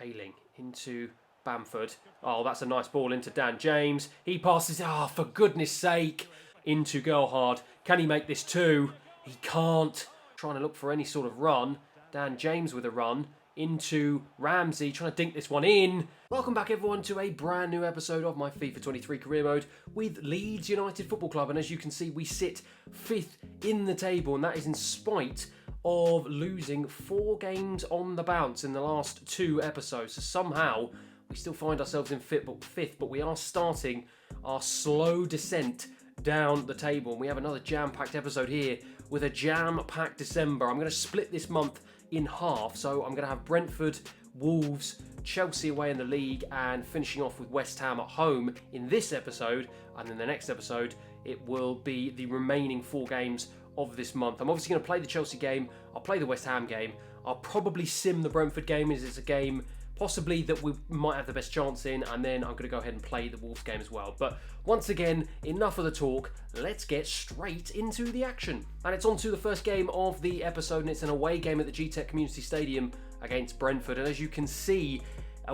Ayling into Bamford. Oh, that's a nice ball into Dan James. He passes, for goodness sake, into Gerhard. Can he make this 2? He can't. Trying to look for any sort of run. Dan James with a run into Ramsey, trying to dink this one in. Welcome back everyone to a brand new episode of my FIFA 23 career mode with Leeds United Football Club, and as you can see we sit 5th in the table, and that is in spite of losing 4 games on the bounce in the last 2 episodes. So somehow we still find ourselves in 5th, but we are starting our slow descent down the table, and we have another jam-packed episode here with a jam-packed December. I'm going to split this month in half, so I'm going to have Brentford, Wolves, Chelsea away in the league, and finishing off with West Ham at home in this episode, and then the next episode it will be the remaining 4 games of this month. I'm obviously going to play the Chelsea game, I'll play the West Ham game, I'll probably sim the Brentford game as it's a game possibly that we might have the best chance in, and then I'm going to go ahead and play the Wolves game as well. But once again, enough of the talk, let's get straight into the action. And it's on to the first game of the episode, and it's an away game at the G-Tech Community Stadium against Brentford. And as you can see,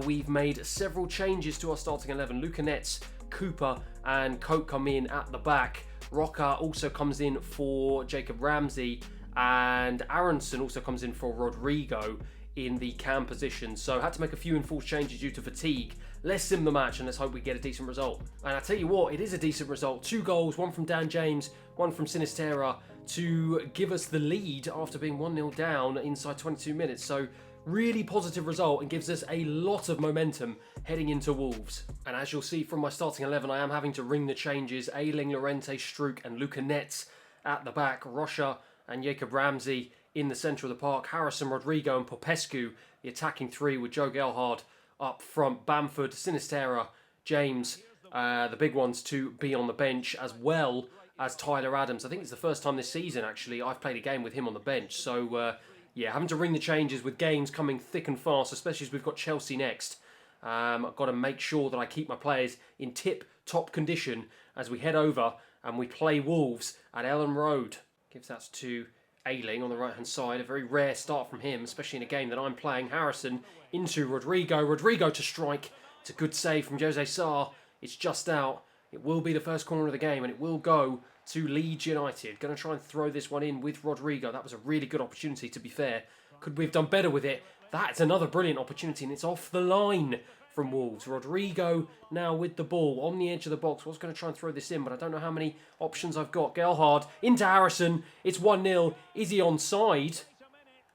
we've made several changes to our starting 11. Luca Netz, Cooper and Cope come in at the back. Roca also comes in for Jacob Ramsey, and Aronson also comes in for Rodrigo in the cam position. So I had to make a few enforced changes due to fatigue. Let's sim the match and let's hope we get a decent result. And I tell you what, it is a decent result. 2 goals, one from Dan James, one from Sinisterra, to give us the lead after being 1-0 down inside 22 minutes. So really positive result and gives us a lot of momentum heading into Wolves. And as you'll see from my starting 11, I am having to ring the changes. Ayling, Llorente, Struijk and Luca Netz at the back. Rocha and Jacob Ramsey in the centre of the park. Harrison, Rodrigo and Popescu, the attacking 3 with Joe Gelhardt up front. Bamford, Sinisterra, James, the big ones to be on the bench, as well as Tyler Adams. I think it's the first time this season, actually, I've played a game with him on the bench. So, yeah, having to ring the changes with games coming thick and fast, especially as we've got Chelsea next. I've got to make sure that I keep my players in tip-top condition as we head over and we play Wolves at Ellen Road. Gives that to Ayling on the right-hand side. A very rare start from him, especially in a game that I'm playing. Harrison into Rodrigo. Rodrigo to strike. It's a good save from Jose Sarr. It's just out. It will be the first corner of the game, and it will go to Leeds United. Going to try and throw this one in with Rodrigo. That was a really good opportunity, to be fair. Could we have done better with it? That's another brilliant opportunity, and it's off the line from Wolves. Rodrigo now with the ball on the edge of the box. I was going to try and throw this in, but I don't know how many options I've got. Gelhardt into Harrison. It's 1-0. Is he onside?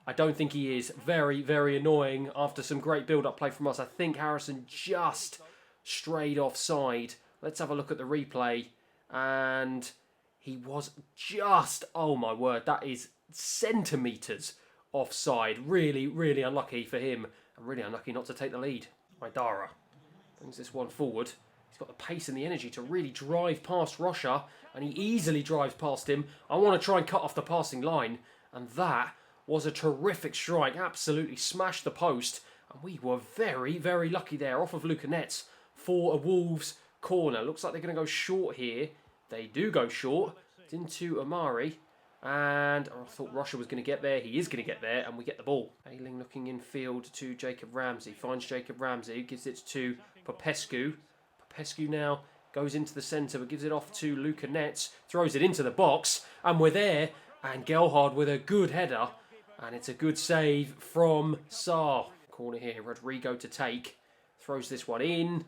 I don't think he is. Very, very annoying after some great build-up play from us. I think Harrison just strayed offside. Let's have a look at the replay. And he was just, oh my word, that is centimetres offside. Really, really unlucky for him. And really unlucky not to take the lead. Idara brings this one forward. He's got the pace and the energy to really drive past Rocha, and he easily drives past him. I want to try and cut off the passing line, and that was a terrific strike. Absolutely smashed the post, and we were very, very lucky there. Off of Luca Netz for a Wolves corner. Looks like they're going to go short here. They do go short. It's into Amari. And I thought Rocha was going to get there. He is going to get there, and we get the ball. Ayling looking in field to Jacob Ramsey. Finds Jacob Ramsey. Gives it to Popescu. Popescu now goes into the centre, but gives it off to Luca Netz. Throws it into the box, and we're there. And Gelhardt with a good header. And it's a good save from Sarr. Corner here. Rodrigo to take. Throws this one in.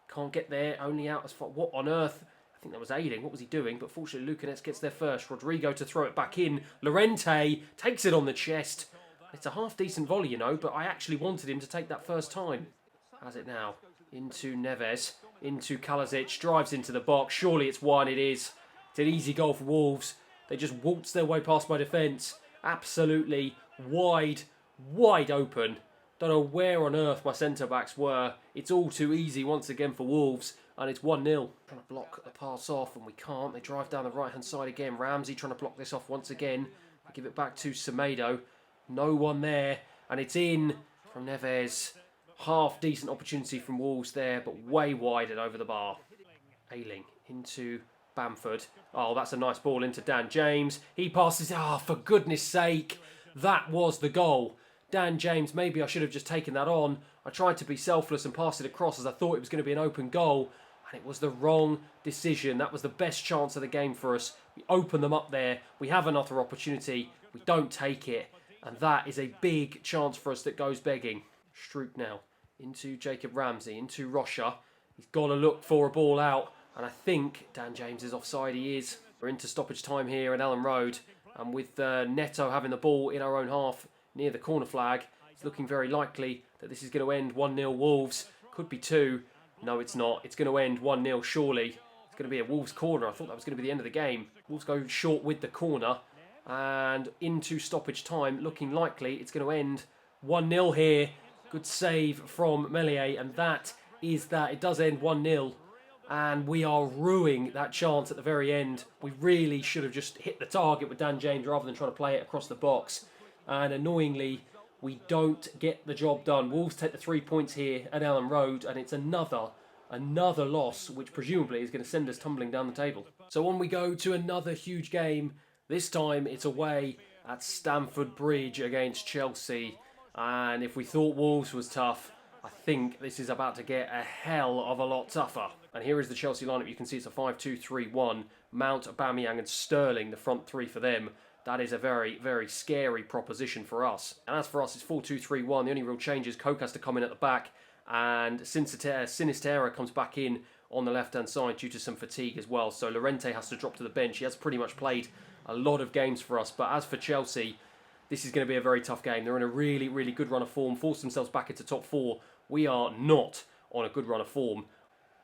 Can't get there. Only out as far. What on earth? I think that was Ayling. What was he doing? But fortunately, Luca Netz gets there first. Rodrigo to throw it back in. Llorente takes it on the chest. It's a half-decent volley, you know, but I actually wanted him to take that first time. Has it now. Into Neves. Into Kalasic. Drives into the box. Surely it's one. It is. It's an easy goal for Wolves. They just waltz their way past my defence. Absolutely wide open. Don't know where on earth my centre-backs were. It's all too easy once again for Wolves. And it's 1-0. Trying to block the pass off, and we can't. They drive down the right-hand side again. Ramsey trying to block this off once again. They give it back to Semedo. No one there. And it's in from Neves. Half-decent opportunity from Wolves there, but way wide and over the bar. Ayling into Bamford. Oh, that's a nice ball into Dan James. He passes. For goodness sake. That was the goal. Dan James, maybe I should have just taken that on. I tried to be selfless and pass it across as I thought it was going to be an open goal. And it was the wrong decision. That was the best chance of the game for us. We open them up there. We have another opportunity. We don't take it. And that is a big chance for us that goes begging. Stroop now into Jacob Ramsey, into Rocha. He's got to look for a ball out. And I think Dan James is offside. He is. We're into stoppage time here at Ellen Road. And with Neto having the ball in our own half near the corner flag, it's looking very likely that this is going to end 1-0 Wolves. Could be 2. No, it's not. It's going to end 1-0 surely. It's going to be a Wolves corner. I thought that was going to be the end of the game. Wolves go short with the corner. And into stoppage time, looking likely it's going to end 1-0 here. Good save from Meslier. And that is that. It does end 1-0. And we are ruining that chance at the very end. We really should have just hit the target with Dan James rather than trying to play it across the box. And annoyingly, we don't get the job done. Wolves take the 3 points here at Ellen Road, and it's another loss, which presumably is going to send us tumbling down the table. So on we go to another huge game. This time it's away at Stamford Bridge against Chelsea. And if we thought Wolves was tough, I think this is about to get a hell of a lot tougher. And here is the Chelsea lineup. You can see it's a 5-2-3-1. Mount, Aubameyang and Sterling, the front three for them. That is a very, very scary proposition for us. And as for us, it's 4-2-3-1. The only real change is Coke has to come in at the back. And Sinistera comes back in on the left-hand side due to some fatigue as well. So Llorente has to drop to the bench. He has pretty much played a lot of games for us. But as for Chelsea, this is going to be a very tough game. They're in a really, really good run of form. Forced themselves back into top 4. We are not on a good run of form.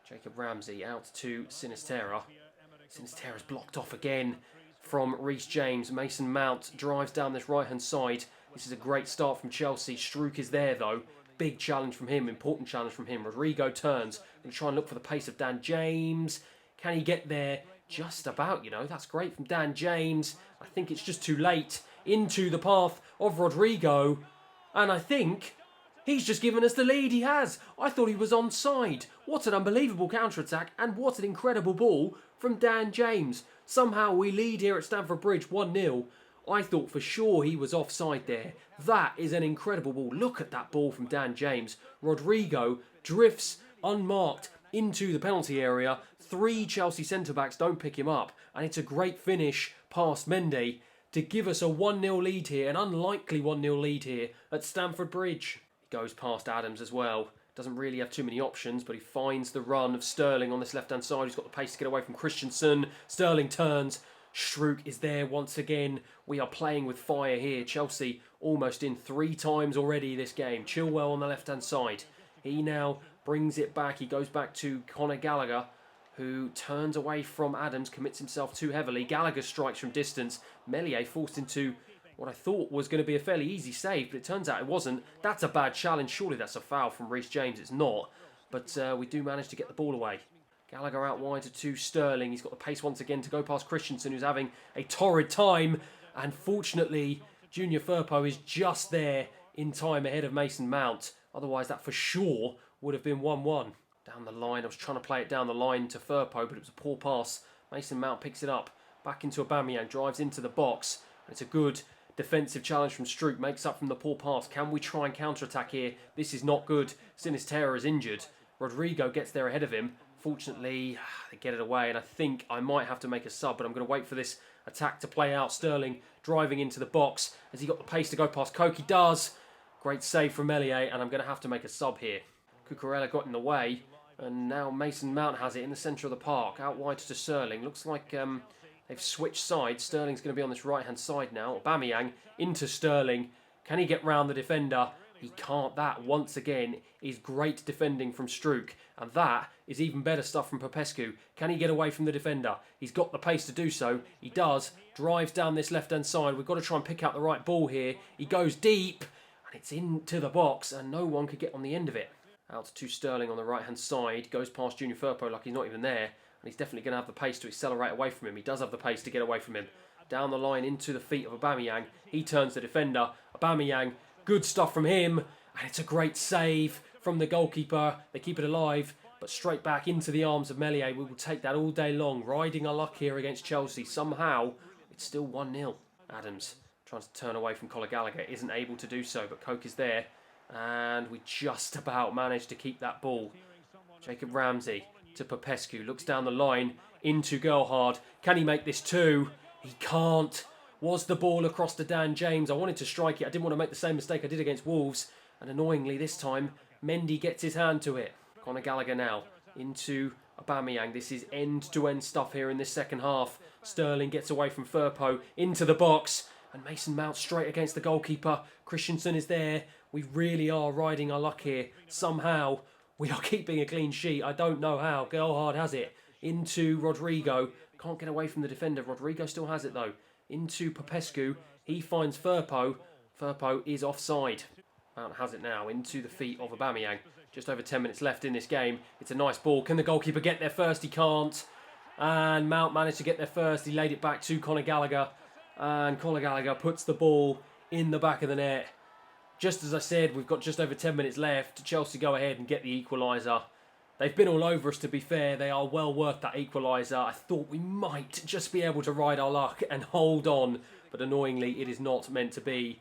Jacob Ramsey out to Sinistera. Sinistera's blocked off again from Reece James. Mason Mount drives down this right-hand side. This is a great start from Chelsea. Stroop is there, though. Big challenge from him. Important challenge from him. Rodrigo turns. Going to try and look for the pace of Dan James. Can he get there? Just about, you know. That's great from Dan James. I think it's just too late. Into the path of Rodrigo. And I think he's just given us the lead. He has. I thought he was onside. What an unbelievable counter-attack. And what an incredible ball from Dan James. Somehow we lead here at Stamford Bridge 1-0. I thought for sure he was offside there. That is an incredible ball. Look at that ball from Dan James. Rodrigo drifts unmarked into the penalty area. 3 Chelsea centre-backs don't pick him up. And it's a great finish past Mendy to give us a 1-0 lead here. An unlikely 1-0 lead here at Stamford Bridge. He goes past Adams as well. Doesn't really have too many options, but he finds the run of Sterling on this left-hand side. He's got the pace to get away from Christensen. Sterling turns. Stroop is there once again. We are playing with fire here. Chelsea almost in 3 times already this game. Chilwell on the left-hand side. He now brings it back. He goes back to Conor Gallagher, who turns away from Adams, commits himself too heavily. Gallagher strikes from distance. Meslier forced into what I thought was going to be a fairly easy save, but it turns out it wasn't. That's a bad challenge. Surely that's a foul from Reece James. It's not. But we do manage to get the ball away. Gallagher out wide to Sterling. He's got the pace once again to go past Christensen, who's having a torrid time. And fortunately, Junior Firpo is just there in time ahead of Mason Mount. Otherwise, that for sure would have been 1-1. Down the line. I was trying to play it down the line to Firpo, but it was a poor pass. Mason Mount picks it up. Back into Aubameyang. Drives into the box. And it's a good defensive challenge from Stroop. Makes up from the poor pass. Can we try and counter-attack here? This is not good. Sinistera is injured. Rodrigo gets there ahead of him. Fortunately, they get it away, and I think I might have to make a sub, but I'm going to wait for this attack to play out. Sterling driving into the box. Has he got the pace to go past Coke? He does. Great save from Meslier, and I'm going to have to make a sub here. Cucurella got in the way, and now Mason Mount has it in the centre of the park. Out wide to Sterling. Looks like they've switched sides. Sterling's going to be on this right-hand side now. Aubameyang into Sterling. Can he get round the defender? He can't. That, once again, is great defending from Stroop. And that is even better stuff from Popescu. Can he get away from the defender? He's got the pace to do so. He does. Drives down this left-hand side. We've got to try and pick out the right ball here. He goes deep. And it's into the box. And no one could get on the end of it. Out to Sterling on the right-hand side. Goes past Junior Firpo like he's not even there. And he's definitely going to have the pace to accelerate away from him. He does have the pace to get away from him. Down the line into the feet of Aubameyang. He turns the defender. Aubameyang. Good stuff from him, and it's a great save from the goalkeeper. They keep it alive, but straight back into the arms of Meslier. We will take that all day long, riding our luck here against Chelsea. Somehow, it's still 1-0. Adams Trying to turn away from Conor Gallagher, isn't able to do so, but Coke is there. And we just about managed to keep that ball. Jacob Ramsey to Popescu, looks down the line into Gerhard. Can he make this 2? He can't. Was the ball across to Dan James? I wanted to strike it. I didn't want to make the same mistake I did against Wolves. And annoyingly this time, Mendy gets his hand to it. Conor Gallagher now into Aubameyang. This is end-to-end stuff here in this second half. Sterling gets away from Firpo into the box. And Mason Mount straight against the goalkeeper. Christensen is there. We really are riding our luck here. Somehow, we are keeping a clean sheet. I don't know how. Gerhard has it. Into Rodrigo. Can't get away from the defender. Rodrigo still has it though. Into Popescu. He finds Firpo. Firpo is offside. Mount has it now. Into the feet of Aubameyang. Just over 10 minutes left in this game. It's a nice ball. Can the goalkeeper get there first? He can't. And Mount managed to get there first. He laid it back to Conor Gallagher. And Conor Gallagher puts the ball in the back of the net. Just as I said, we've got just over 10 minutes left. Chelsea go ahead and get the equaliser. They've been all over us, to be fair. They are well worth that equaliser. I thought we might just be able to ride our luck and hold on. But annoyingly, it is not meant to be.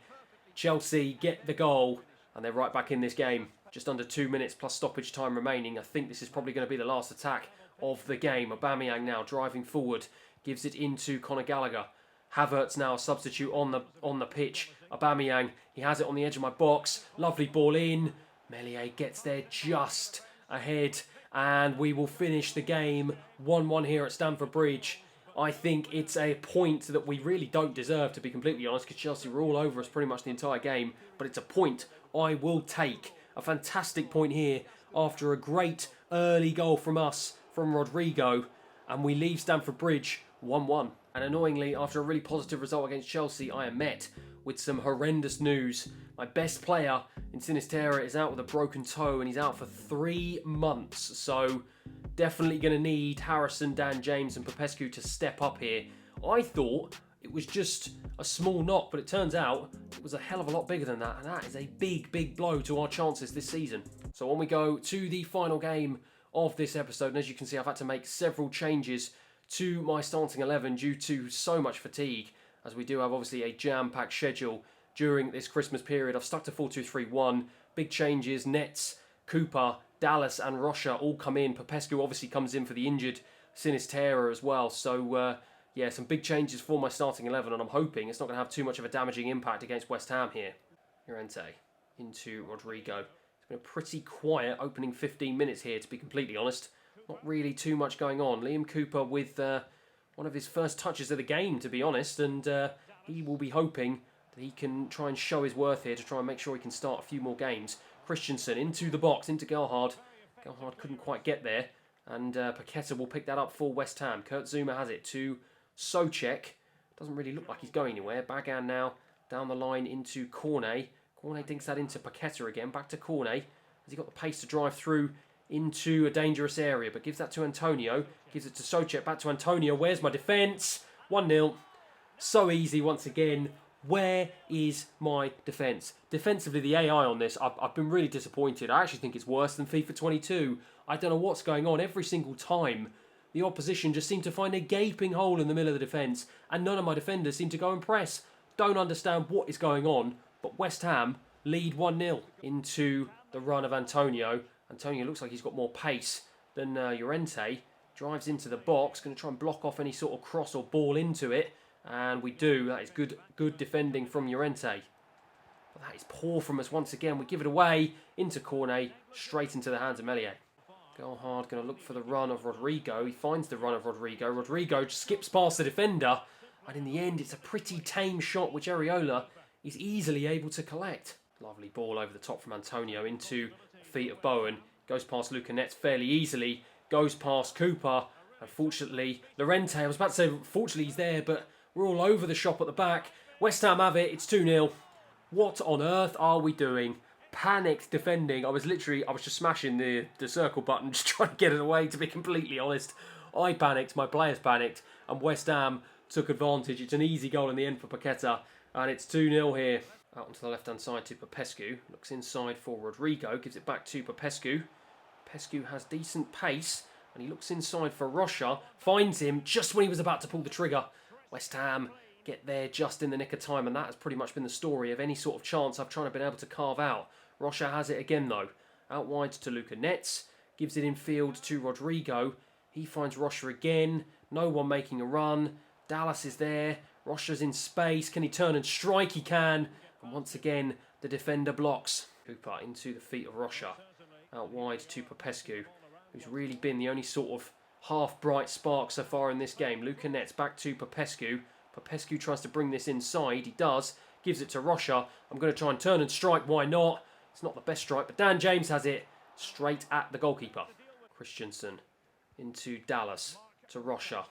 Chelsea get the goal. And they're right back in this game. Just under 2 minutes plus stoppage time remaining. I think this is probably going to be the last attack of the game. Aubameyang now driving forward. Gives it into Conor Gallagher. Havertz now a substitute on the pitch. Aubameyang, he has it on the edge of my box. Lovely ball in. Meslier gets there just ahead. And we will finish the game 1-1 here at Stamford Bridge. I think it's a point that we really don't deserve, to be completely honest, because Chelsea were all over us pretty much the entire game. But it's a point I will take. A fantastic point here after a great early goal from us, from Rodrigo. And we leave Stamford Bridge 1-1. And annoyingly, after a really positive result against Chelsea, I am met with some horrendous news. My best player in Sinisterra is out with a broken toe and he's out for 3 months. So definitely going to need Harrison, Dan James and Popescu to step up here. I thought it was just a small knock, but it turns out it was a hell of a lot bigger than that. And that is a big, big blow to our chances this season. So on we go to the final game of this episode. And as you can see, I've had to make several changes to my starting 11 due to so much fatigue, as we do have obviously a jam-packed schedule during this Christmas period. I've stuck to 4-2-3-1. Big changes. Nets, Cooper, Dallas and Rocha all come in. Popescu obviously comes in for the injured Sinisterra as well. So yeah, some big changes for my starting 11, and I'm hoping it's not going to have too much of a damaging impact against West Ham here. Llorente into Rodrigo. It's been a pretty quiet opening 15 minutes here, to be completely honest. Not really too much going on. Liam Cooper with one of his first touches of the game, to be honest, and he will be hoping that he can try and show his worth here to try and make sure he can start a few more games. Christensen into the box, into Gerhard. Gerhard couldn't quite get there, and Paqueta will pick that up for West Ham. Kurt Zuma has it to Soucek. Doesn't really look like he's going anywhere. Bagan now down the line into Cornet. Cornet dinks that into Paqueta again. Back to Cornet. Has he got the pace to drive through into a dangerous area, but gives that to Antonio. Gives it to Soucek, back to Antonio. Where's my defence? 1-0. So easy once again. Where is my defence? Defensively, the AI on this, I've been really disappointed. I actually think it's worse than FIFA 22. I don't know what's going on. Every single time, the opposition just seem to find a gaping hole in the middle of the defence, and none of my defenders seem to go and press. Don't understand what is going on, but West Ham lead 1-0 into the run of Antonio. Antonio looks like he's got more pace than Llorente. Drives into the box, going to try and block off any sort of cross or ball into it. And we do. That is good defending from Llorente. But that is poor from us once again. We give it away into Cornet, straight into the hands of Meslier. Gerhard going to look for the run of Rodrigo. He finds the run of Rodrigo. Rodrigo skips past the defender. And in the end, it's a pretty tame shot which Areola is easily able to collect. Lovely ball over the top from Antonio into feet of Bowen, goes past Luca Netz fairly easily, goes past Cooper. Unfortunately, Llorente, I was about to say, fortunately he's there, but we're all over the shop at the back. West Ham have it, it's 2-0. What on earth are we doing? Panicked defending. I was just smashing the circle button, just trying to get it away, to be completely honest. I panicked, my players panicked, and West Ham took advantage. It's an easy goal in the end for Paqueta, and it's 2-0 here. Out onto the left-hand side to Popescu. Looks inside for Rodrigo. Gives it back to Popescu. Popescu has decent pace. And he looks inside for Rocha. Finds him just when he was about to pull the trigger. West Ham get there just in the nick of time, and that has pretty much been the story of any sort of chance I've tried to been able to carve out. Rocha has it again though. Out wide to Luca Netz. Gives it in field to Rodrigo. He finds Rocha again. No one making a run. Dallas is there. Rocha's in space. Can he turn and strike? He can. And once again, the defender blocks. Cooper into the feet of Rocha. Out wide to Popescu, who's really been the only sort of half-bright spark so far in this game. Luca Netz back to Popescu. Popescu tries to bring this inside. He does. Gives it to Rocha. I'm going to try and turn and strike. Why not? It's not the best strike, but Dan James has it straight at the goalkeeper. Christensen into Dallas to Rocha.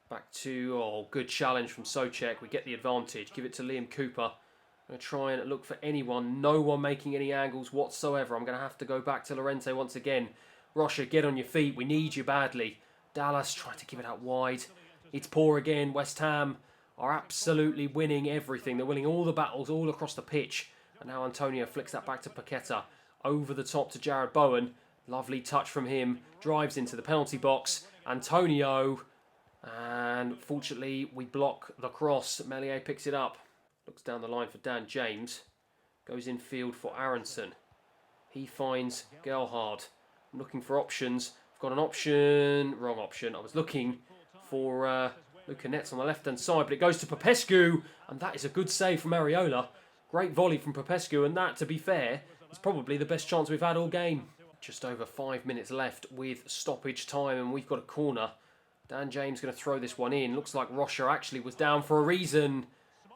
Back to, oh, good challenge from Souček. We get the advantage. Give it to Liam Cooper. I'm going to try and look for anyone. No one making any angles whatsoever. I'm going to have to go back to Llorente once again. Rocha, get on your feet. We need you badly. Dallas trying to give it out wide. It's poor again. West Ham are absolutely winning everything. They're winning all the battles all across the pitch. And now Antonio flicks that back to Paqueta. Over the top to Jared Bowen. Lovely touch from him. Drives into the penalty box. Antonio. And fortunately, we block the cross. Meslier picks it up. Looks down the line for Dan James. Goes in field for Aronson. He finds Gerhard. I'm looking for options. I've got an option. Wrong option. I was looking for Luca Netz on the left-hand side, but it goes to Popescu. And that is a good save from Areola. Great volley from Popescu. And that, to be fair, is probably the best chance we've had all game. Just over 5 minutes left with stoppage time. And we've got a corner. Dan James going to throw this one in. Looks like Rocha actually was down for a reason.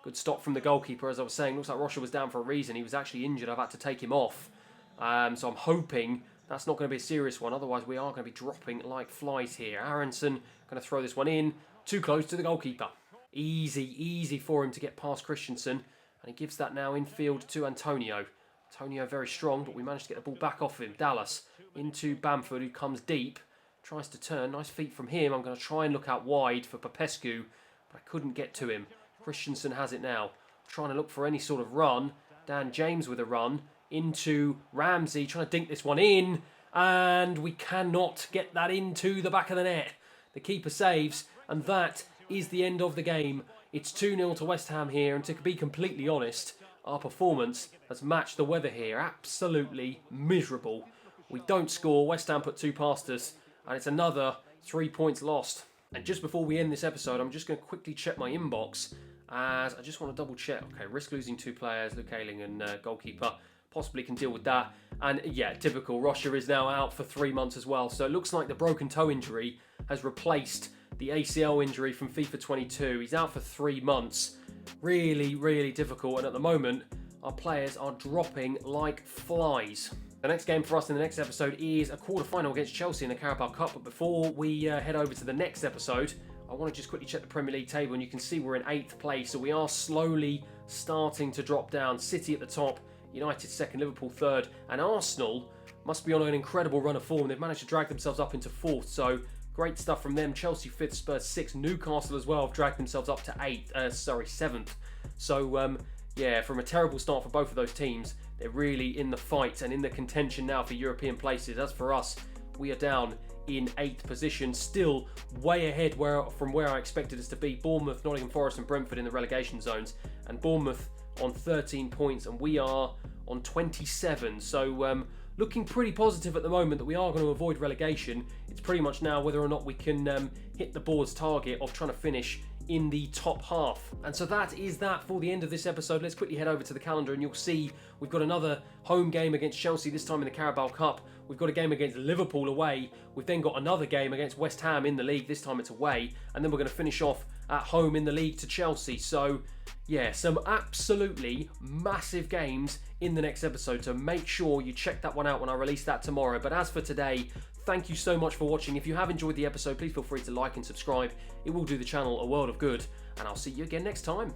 Good stop from the goalkeeper, as I was saying. Looks like Rocha was down for a reason. He was actually injured. I've had to take him off. So I'm hoping that's not going to be a serious one. Otherwise, we are going to be dropping like flies here. Aronson going to throw this one in. Too close to the goalkeeper. Easy for him to get past Christensen. And he gives that now infield to Antonio. Antonio very strong, but we managed to get the ball back off him. Dallas into Bamford, who comes deep. Tries to turn. Nice feet from him. I'm going to try and look out wide for Popescu, but I couldn't get to him. Christensen has it now. Trying to look for any sort of run. Dan James with a run. Into Ramsey. Trying to dink this one in. And we cannot get that into the back of the net. The keeper saves. And that is the end of the game. It's 2-0 to West Ham here. And to be completely honest, our performance has matched the weather here. Absolutely miserable. We don't score. West Ham put 2 past us. And it's another 3 points lost. And just before we end this episode, I'm just going to quickly check my inbox, as I just want to double check. Okay, risk losing 2 players, Luke Ayling and goalkeeper. Possibly can deal with that. And yeah, typical. Rocha is now out for 3 months as well. So it looks like the broken toe injury has replaced the ACL injury from FIFA 22. He's out for 3 months. Really difficult. And at the moment, our players are dropping like flies. The next game for us in the next episode is a quarter-final against Chelsea in the Carabao Cup. But before we head over to the next episode, I want to just quickly check the Premier League table. And you can see we're in 8th place. So we are slowly starting to drop down. City at the top, United 2nd, Liverpool 3rd. And Arsenal must be on an incredible run of form. They've managed to drag themselves up into 4th. So great stuff from them. Chelsea 5th, Spurs 6th. Newcastle as well have dragged themselves up to 7th. So yeah, from a terrible start for both of those teams, they're really in the fight and in the contention now for European places. As for us, we are down in 8th position, still way ahead from where I expected us to be. Bournemouth, Nottingham Forest and Brentford in the relegation zones, and Bournemouth on 13 points and we are on 27. So looking pretty positive at the moment that we are going to avoid relegation. It's pretty much now whether or not we can hit the board's target of trying to finish in the top half. And so that is that for the end of this episode. Let's quickly head over to the calendar and you'll see we've got another home game against Chelsea, this time in the Carabao Cup. We've got a game against Liverpool away. We've then got another game against West Ham in the league, this time it's away. And then we're going to finish off at home in the league to Chelsea. So yeah, some absolutely massive games in the next episode. So make sure you check that one out when I release that tomorrow. But as for today, thank you so much for watching. If you have enjoyed the episode, please feel free to like and subscribe. It will do the channel a world of good. And I'll see you again next time.